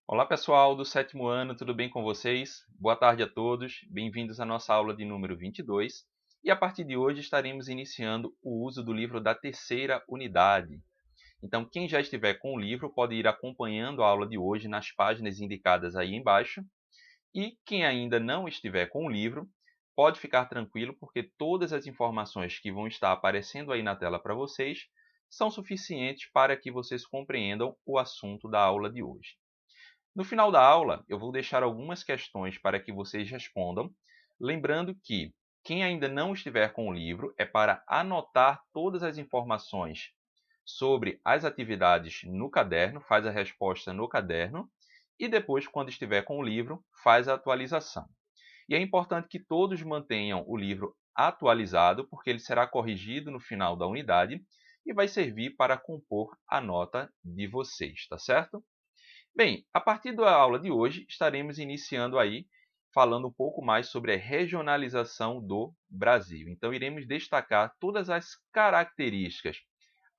Olá pessoal do sétimo ano, tudo bem com vocês? Boa tarde a todos, bem-vindos à nossa aula de número 22. E a partir de hoje estaremos iniciando o uso do livro da terceira unidade. Então quem já estiver com o livro pode ir acompanhando a aula de hoje nas páginas indicadas aí embaixo. E quem ainda não estiver com o livro pode ficar tranquilo porque todas as informações que vão estar aparecendo aí na tela para vocês são suficientes para que vocês compreendam o assunto da aula de hoje. No final da aula, eu vou deixar algumas questões para que vocês respondam, lembrando que quem ainda não estiver com o livro é para anotar todas as informações sobre as atividades no caderno, faz a resposta no caderno, e depois, quando estiver com o livro, faz a atualização. E é importante que todos mantenham o livro atualizado, porque ele será corrigido no final da unidade e vai servir para compor a nota de vocês, tá certo? Bem, a partir da aula de hoje, estaremos iniciando aí falando um pouco mais sobre a regionalização do Brasil. Então, iremos destacar todas as características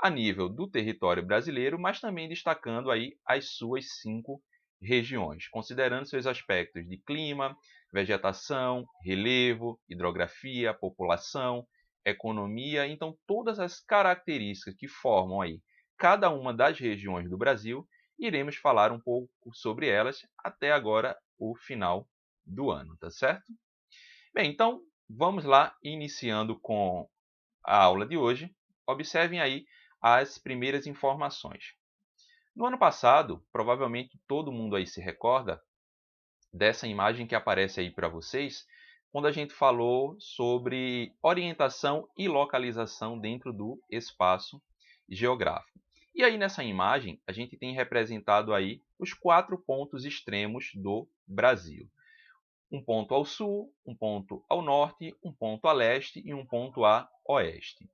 a nível do território brasileiro, mas também destacando aí as suas 5 regiões, considerando seus aspectos de clima, vegetação, relevo, hidrografia, população, economia. Então, todas as características que formam aí cada uma das regiões do Brasil, iremos falar um pouco sobre elas até agora o final do ano, tá certo? Bem, então vamos lá, iniciando com a aula de hoje. Observem aí as primeiras informações. No ano passado, provavelmente todo mundo aí se recorda dessa imagem que aparece aí para vocês, quando a gente falou sobre orientação e localização dentro do espaço geográfico. E aí nessa imagem, a gente tem representado aí os 4 pontos extremos do Brasil. Um ponto ao sul, um ponto ao norte, um ponto a leste e um ponto a oeste.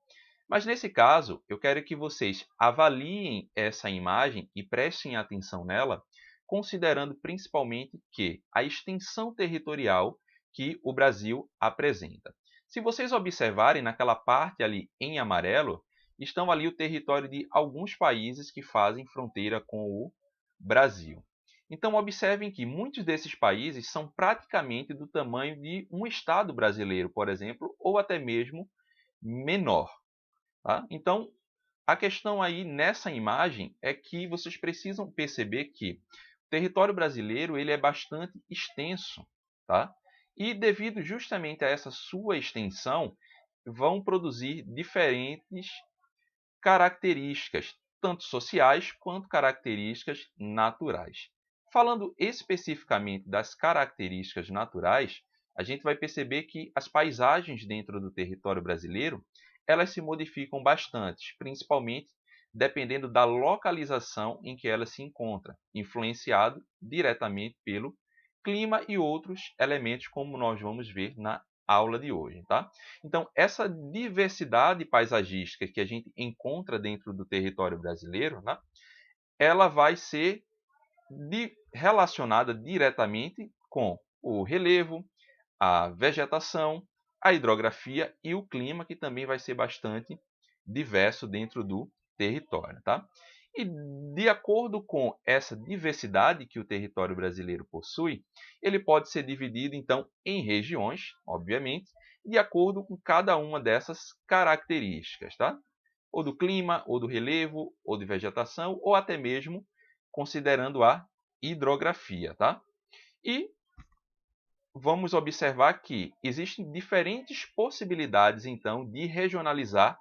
Mas nesse caso, eu quero que vocês avaliem essa imagem e prestem atenção nela, considerando principalmente que a extensão territorial que o Brasil apresenta. Se vocês observarem naquela parte ali em amarelo, estão ali o território de alguns países que fazem fronteira com o Brasil. Então observem que muitos desses países são praticamente do tamanho de um estado brasileiro, por exemplo, ou até mesmo menor. Tá? Então, a questão aí nessa imagem é que vocês precisam perceber que o território brasileiro ele é bastante extenso. Tá? E devido justamente a essa sua extensão, vão produzir diferentes características, tanto sociais quanto características naturais. Falando especificamente das características naturais, a gente vai perceber que as paisagens dentro do território brasileiro elas se modificam bastante, principalmente dependendo da localização em que ela se encontra, influenciado diretamente pelo clima e outros elementos, como nós vamos ver na aula de hoje, tá? Então, essa diversidade paisagística que a gente encontra dentro do território brasileiro, né, ela vai ser relacionada diretamente com o relevo, a vegetação, a hidrografia e o clima, que também vai ser bastante diverso dentro do território. Tá? E de acordo com essa diversidade que o território brasileiro possui, ele pode ser dividido, então, em regiões, obviamente, de acordo com cada uma dessas características, tá? Ou do clima, ou do relevo, ou de vegetação, ou até mesmo considerando a hidrografia. Tá? E vamos observar que existem diferentes possibilidades, então, de regionalizar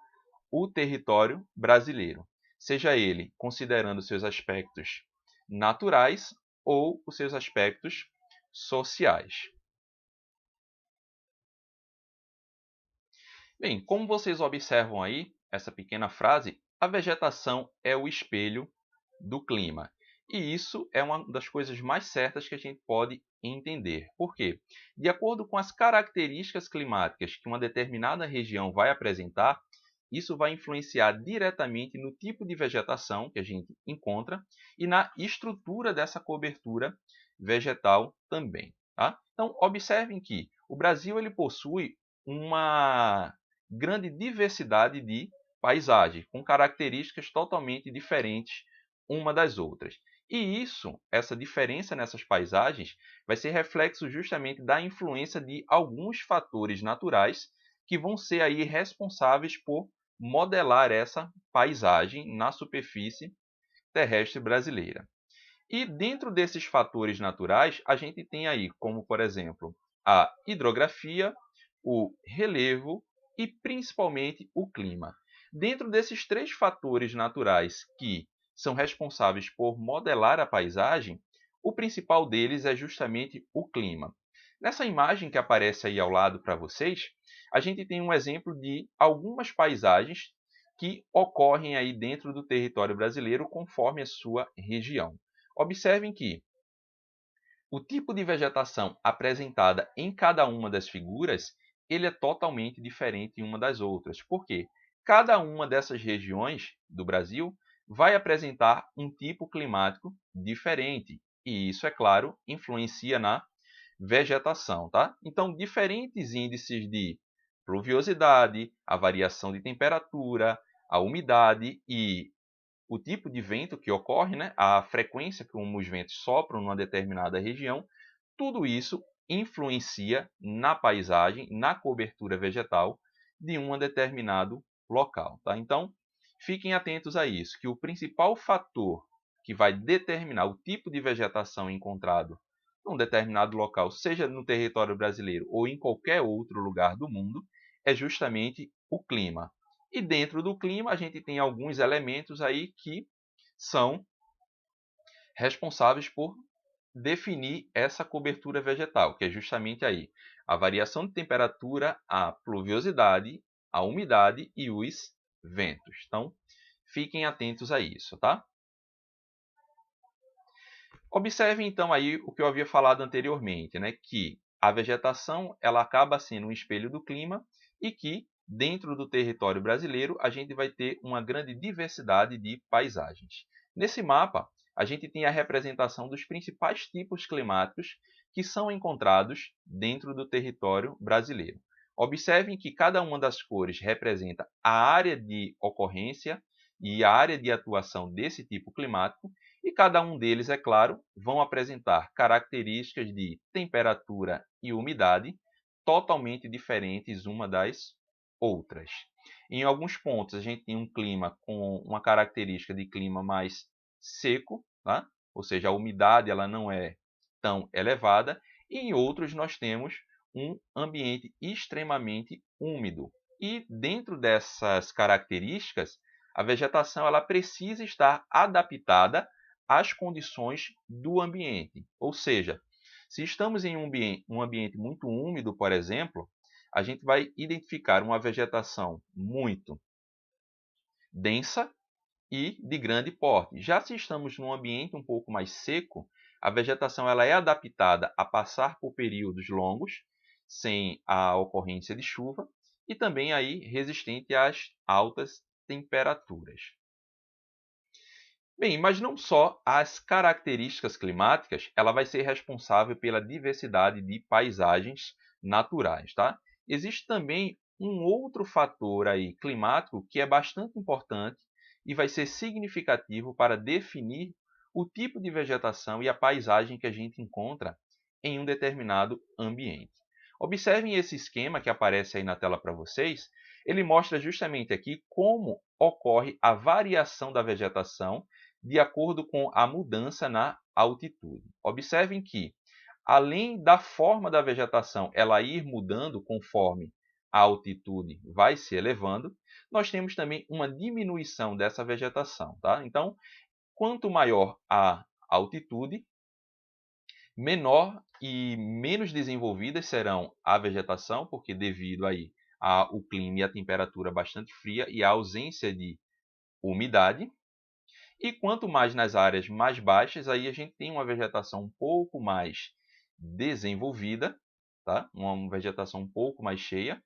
o território brasileiro, seja ele considerando seus aspectos naturais ou os seus aspectos sociais. Bem, como vocês observam aí, essa pequena frase, a vegetação é o espelho do clima. E isso é uma das coisas mais certas que a gente pode entender. Por quê? De acordo com as características climáticas que uma determinada região vai apresentar, isso vai influenciar diretamente no tipo de vegetação que a gente encontra e na estrutura dessa cobertura vegetal também. Tá? Então, observem que o Brasil ele possui uma grande diversidade de paisagens, com características totalmente diferentes uma das outras. E essa diferença nessas paisagens, vai ser reflexo justamente da influência de alguns fatores naturais que vão ser aí responsáveis por modelar essa paisagem na superfície terrestre brasileira. E dentro desses fatores naturais, a gente tem aí, como por exemplo, a hidrografia, o relevo e principalmente o clima. Dentro desses três fatores naturais que são responsáveis por modelar a paisagem, o principal deles é justamente o clima. Nessa imagem que aparece aí ao lado para vocês, a gente tem um exemplo de algumas paisagens que ocorrem aí dentro do território brasileiro conforme a sua região. Observem que o tipo de vegetação apresentada em cada uma das figuras, ele é totalmente diferente uma das outras. Por quê? Cada uma dessas regiões do Brasil vai apresentar um tipo climático diferente. E isso, é claro, influencia na vegetação, tá? Então, diferentes índices de pluviosidade, a variação de temperatura, a umidade e o tipo de vento que ocorre, né, a frequência como os ventos sopram numa determinada região, tudo isso influencia na paisagem, na cobertura vegetal de um determinado local. Tá? Então, fiquem atentos a isso, que o principal fator que vai determinar o tipo de vegetação encontrado em um determinado local, seja no território brasileiro ou em qualquer outro lugar do mundo, é justamente o clima. E dentro do clima, a gente tem alguns elementos aí que são responsáveis por definir essa cobertura vegetal, que é justamente aí a variação de temperatura, a pluviosidade, a umidade e os ventos. Então, fiquem atentos a isso, tá? Observe então aí o que eu havia falado anteriormente, né, que a vegetação ela acaba sendo um espelho do clima e que dentro do território brasileiro a gente vai ter uma grande diversidade de paisagens. Nesse mapa, a gente tem a representação dos principais tipos climáticos que são encontrados dentro do território brasileiro. Observem que cada uma das cores representa a área de ocorrência e a área de atuação desse tipo climático, e cada um deles, é claro, vão apresentar características de temperatura e umidade totalmente diferentes uma das outras. Em alguns pontos, a gente tem um clima com uma característica de clima mais seco, tá? Ou seja, a umidade ela não é tão elevada, e em outros nós temos um ambiente extremamente úmido. E dentro dessas características, a vegetação ela precisa estar adaptada às condições do ambiente. Ou seja, se estamos em um ambiente muito úmido, por exemplo, a gente vai identificar uma vegetação muito densa e de grande porte. Já se estamos num ambiente um pouco mais seco, a vegetação ela é adaptada a passar por períodos longos, sem a ocorrência de chuva, e também aí resistente às altas temperaturas. Bem, mas não só as características climáticas, ela vai ser responsável pela diversidade de paisagens naturais, tá? Existe também um outro fator aí climático que é bastante importante e vai ser significativo para definir o tipo de vegetação e a paisagem que a gente encontra em um determinado ambiente. Observem esse esquema que aparece aí na tela para vocês. Ele mostra justamente aqui como ocorre a variação da vegetação de acordo com a mudança na altitude. Observem que, além da forma da vegetação ela ir mudando conforme a altitude vai se elevando, nós temos também uma diminuição dessa vegetação. Tá? Então, quanto maior a altitude, menor e menos desenvolvidas serão a vegetação, porque devido aí ao clima e à temperatura bastante fria e à ausência de umidade. E quanto mais nas áreas mais baixas, aí a gente tem uma vegetação um pouco mais desenvolvida, tá? Uma vegetação um pouco mais cheia,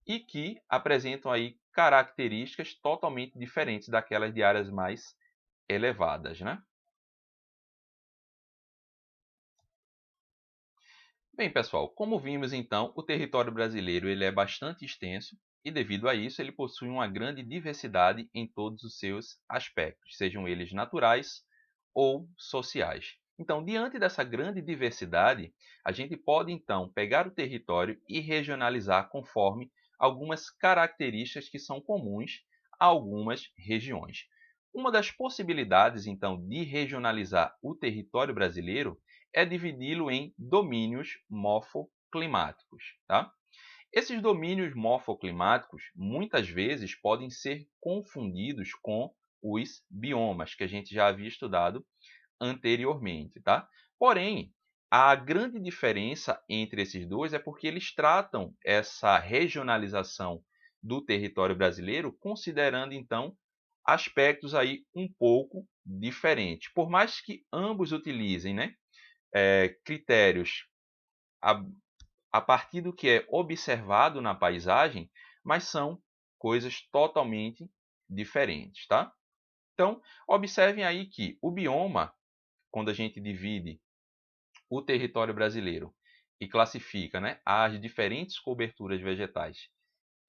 e que apresentam aí características totalmente diferentes daquelas de áreas mais elevadas, né? Bem, pessoal, como vimos então, o território brasileiro ele é bastante extenso e devido a isso ele possui uma grande diversidade em todos os seus aspectos, sejam eles naturais ou sociais. Então, diante dessa grande diversidade, a gente pode então pegar o território e regionalizar conforme algumas características que são comuns a algumas regiões. Uma das possibilidades, então, de regionalizar o território brasileiro é dividi-lo em domínios morfoclimáticos, tá? Esses domínios morfoclimáticos muitas vezes podem ser confundidos com os biomas, que a gente já havia estudado anteriormente, tá? Porém, a grande diferença entre esses dois é porque eles tratam essa regionalização do território brasileiro considerando, então, aspectos aí um pouco diferentes. Por mais que ambos utilizem, né, critérios a, a partir do que é observado na paisagem, mas são coisas totalmente diferentes, tá? Então, observem aí que o bioma, quando a gente divide o território brasileiro e classifica, né, as diferentes coberturas vegetais,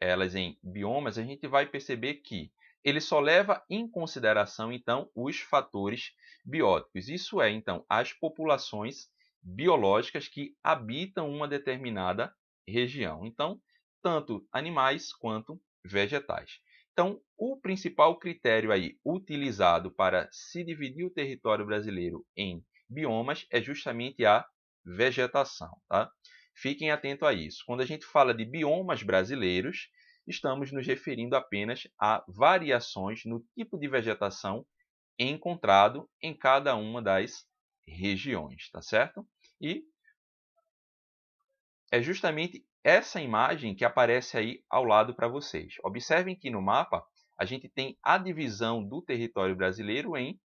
elas em biomas, a gente vai perceber que ele só leva em consideração, então, os fatores bióticos. Isso é, então, as populações biológicas que habitam uma determinada região. Então, tanto animais quanto vegetais. Então, o principal critério aí utilizado para se dividir o território brasileiro em biomas é justamente a vegetação, tá? Fiquem atentos a isso. Quando a gente fala de biomas brasileiros, estamos nos referindo apenas a variações no tipo de vegetação encontrado em cada uma das regiões, tá certo? E é justamente essa imagem que aparece aí ao lado para vocês. Observem que no mapa a gente tem a divisão do território brasileiro em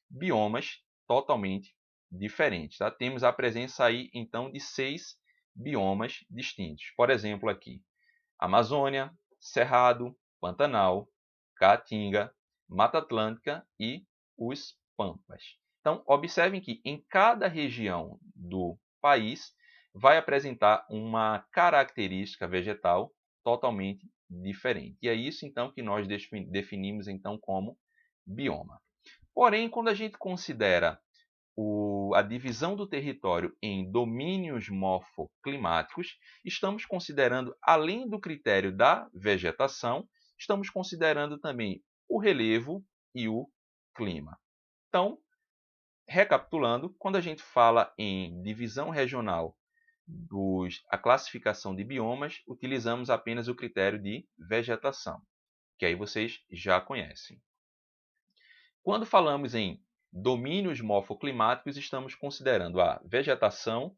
biomas totalmente diferentes, tá? Temos a presença aí então de 6 biomas distintos. Por exemplo, aqui, Amazônia, Cerrado, Pantanal, Caatinga, Mata Atlântica e os Pampas. Então, observem que em cada região do país vai apresentar uma característica vegetal totalmente diferente. E é isso então que nós definimos então como bioma. Porém, quando a gente considera a divisão do território em domínios morfoclimáticos, estamos considerando, além do critério da vegetação, estamos considerando também o relevo e o clima. Então, recapitulando, quando a gente fala em divisão regional a classificação de biomas, utilizamos apenas o critério de vegetação, que aí vocês já conhecem. Quando falamos em domínios morfoclimáticos, estamos considerando a vegetação,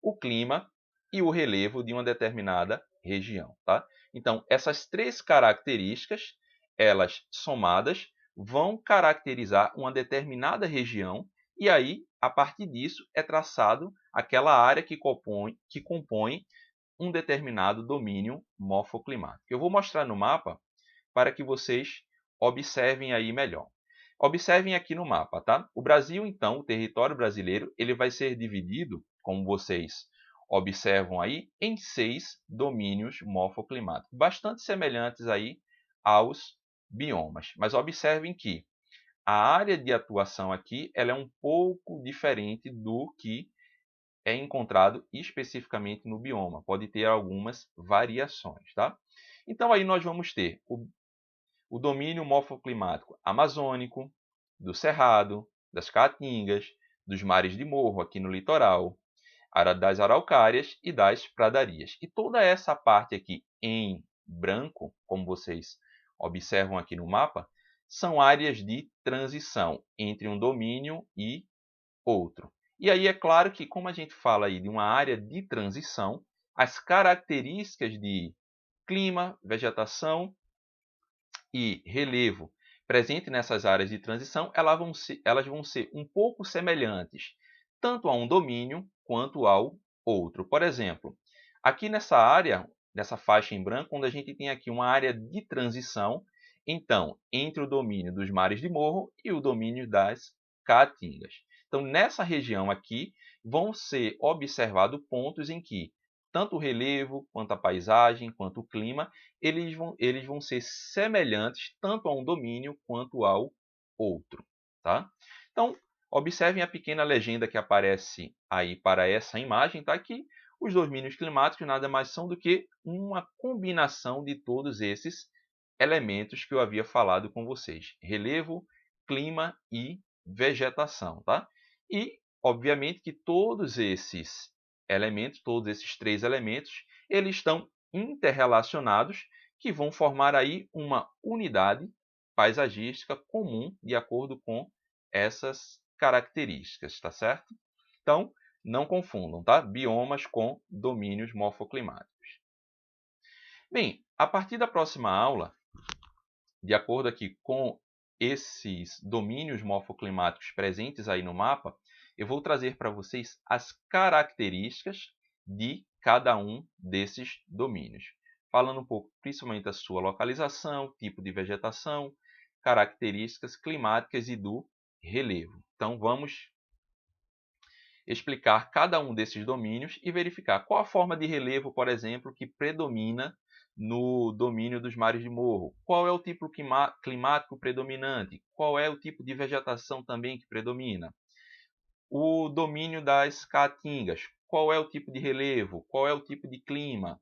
o clima e o relevo de uma determinada região, tá? Então, essas 3 características, elas somadas, vão caracterizar uma determinada região e aí, a partir disso, é traçado aquela área que compõe um determinado domínio morfoclimático. Eu vou mostrar no mapa para que vocês observem aí melhor. Observem aqui no mapa, tá? O Brasil, então, o território brasileiro, ele vai ser dividido, como vocês observam aí, em 6 domínios morfoclimáticos, bastante semelhantes aí aos biomas. Mas observem que a área de atuação aqui, ela é um pouco diferente do que é encontrado especificamente no bioma. Pode ter algumas variações, tá? Então aí nós vamos ter o domínio morfoclimático amazônico, do Cerrado, das Caatingas, dos mares de morro aqui no litoral, das araucárias e das pradarias. E toda essa parte aqui em branco, como vocês observam aqui no mapa, são áreas de transição entre um domínio e outro. E aí é claro que, como a gente fala aí de uma área de transição, as características de clima, vegetação e relevo presente nessas áreas de transição, elas vão ser um pouco semelhantes tanto a um domínio quanto ao outro. Por exemplo, aqui nessa área, nessa faixa em branco, onde a gente tem aqui uma área de transição, então, entre o domínio dos mares de morro e o domínio das caatingas. Então, nessa região aqui, vão ser observados pontos em que tanto o relevo, quanto a paisagem, quanto o clima, eles vão ser semelhantes tanto a um domínio quanto ao outro. Tá? Então, observem a pequena legenda que aparece aí para essa imagem, tá? Que os domínios climáticos nada mais são do que uma combinação de todos esses elementos que eu havia falado com vocês: relevo, clima e vegetação. Tá? E, obviamente, que todos esses elementos, todos esses três elementos, eles estão interrelacionados, que vão formar aí uma unidade paisagística comum de acordo com essas características, tá certo? Então, não confundam, tá? Biomas com domínios morfoclimáticos. Bem, a partir da próxima aula, de acordo aqui com esses domínios morfoclimáticos presentes aí no mapa, eu vou trazer para vocês as características de cada um desses domínios, falando um pouco principalmente da sua localização, tipo de vegetação, características climáticas e do relevo. Então, vamos explicar cada um desses domínios e verificar qual a forma de relevo, por exemplo, que predomina no domínio dos mares de morro, qual é o tipo climático predominante, qual é o tipo de vegetação também que predomina, o domínio das caatingas, qual é o tipo de relevo, qual é o tipo de clima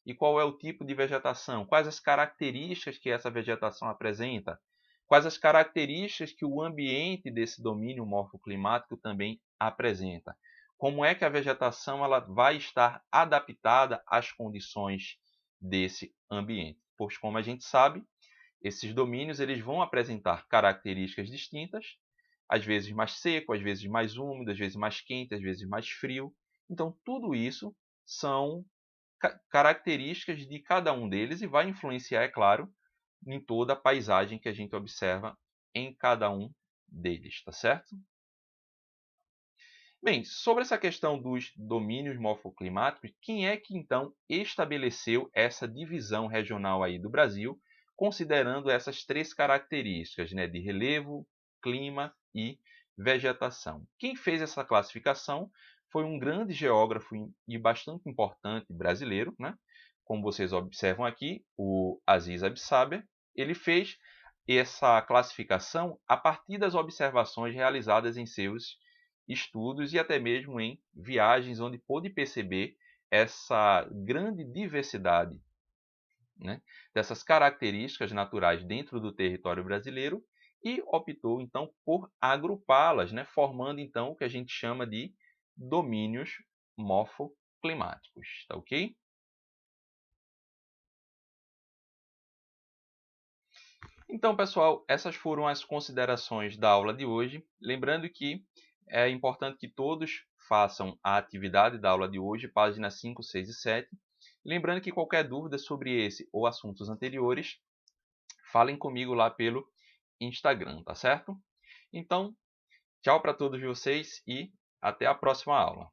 e qual é o tipo de vegetação, quais as características que essa vegetação apresenta, quais as características que o ambiente desse domínio morfoclimático também apresenta. Como é que a vegetação ela vai estar adaptada às condições desse ambiente? Pois, como a gente sabe, esses domínios eles vão apresentar características distintas, às vezes mais seco, às vezes mais úmido, às vezes mais quente, às vezes mais frio. Então, tudo isso são características de cada um deles e vai influenciar, é claro, em toda a paisagem que a gente observa em cada um deles, tá certo? Bem, sobre essa questão dos domínios morfoclimáticos, quem é que então estabeleceu essa divisão regional aí do Brasil, considerando essas três características, né, de relevo, clima e vegetação? Quem fez essa classificação foi um grande geógrafo e bastante importante brasileiro, né? Como vocês observam aqui, o Aziz Absaber. Ele fez essa classificação a partir das observações realizadas em seus estudos e até mesmo em viagens onde pôde perceber essa grande diversidade, né, dessas características naturais dentro do território brasileiro e optou então por agrupá-las, né, formando então o que a gente chama de domínios morfoclimáticos, tá ok? Então, pessoal, essas foram as considerações da aula de hoje. Lembrando que é importante que todos façam a atividade da aula de hoje, páginas 5, 6 e 7. Lembrando que qualquer dúvida sobre esse ou assuntos anteriores, falem comigo lá pelo Instagram, tá certo? Então, tchau para todos vocês e até a próxima aula.